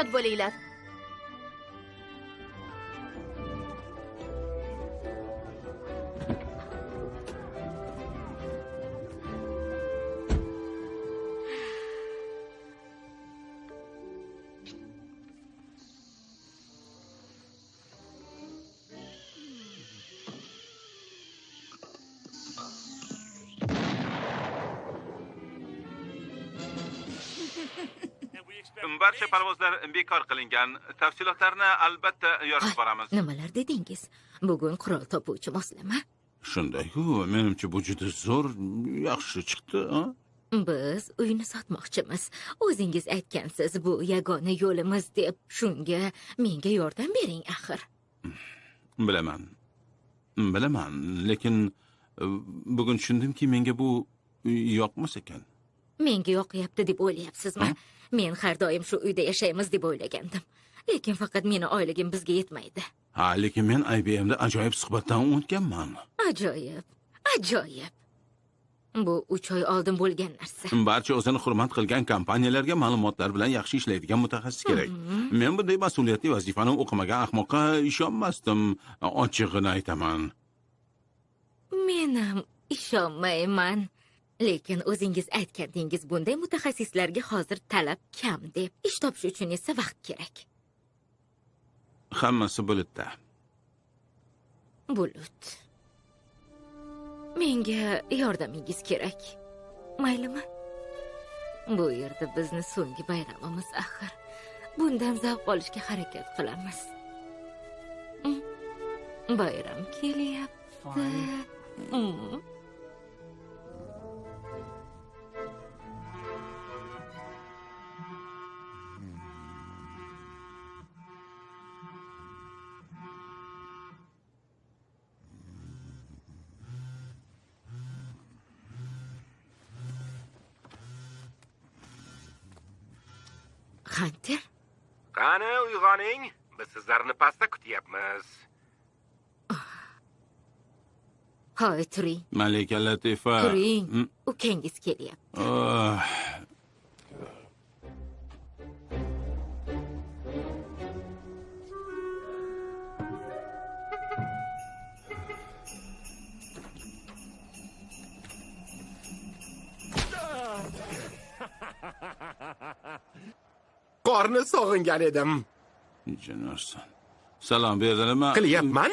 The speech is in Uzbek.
shod bo'linglar. Barcha parvozlar bekor qilingan. Tafsilotlarni albatta yozib boramiz. Nimalar dedingiz? Bugun qurol topuvchi moslama? Shunday-ku, menimcha bu juda zo'r, yaxshi chiqdi, ha? Biz uyni sotmoqchimiz. O'zingiz aytgansiz, bu yagona yo'limiz deb. Shunga menga yordam bering axir. Bilaman, lekin bugun tushundimki, menga bu yoqmas ekan. Menga yoqyapti deb o'ylayapsizmi? Men har doim shu uyda yashaymiz deb o'ylagandim. Lekin faqat meni oyligim bizga yetmaydi. Ha, lekin men IBMda ajoyib suhbatdan o'tganman. Ajoyib. Bu 3 oy oldin bo'lgan narsa. Barcha o'zini hurmat qilgan kompaniyalarga ma'lumotlar bilan yaxshi ishlaydigan mutaxassis kerak. Men bunday mas'uliyatli vazifani o'qimagan ahmoqqa ishonmasdim, ochig'ini aytaman. Men ham ishonmayman. Lekin o'zingiz aytgandingiz, bunday mutaxassislarga hozir talab kam deb. Ish topish uchun esa vaqt kerak. Hammasi bulutda. Bulut. Menga yordamingiz kerak. Maylimi? Bu yerda bizni so'nggi bayramimiz axir. Bundan zavq olishga harakat qilamiz. Bayram kelyapti. Hunter? Qani, uyg'oning. Biz sizlarni pastda kutyapmiz. Hoy, turing. Malika Latifa. Turing. Ukangiz kelyapti. Qorni sog'ingan edim. Jinarsan. Salom berdilarmi? Qilyapman.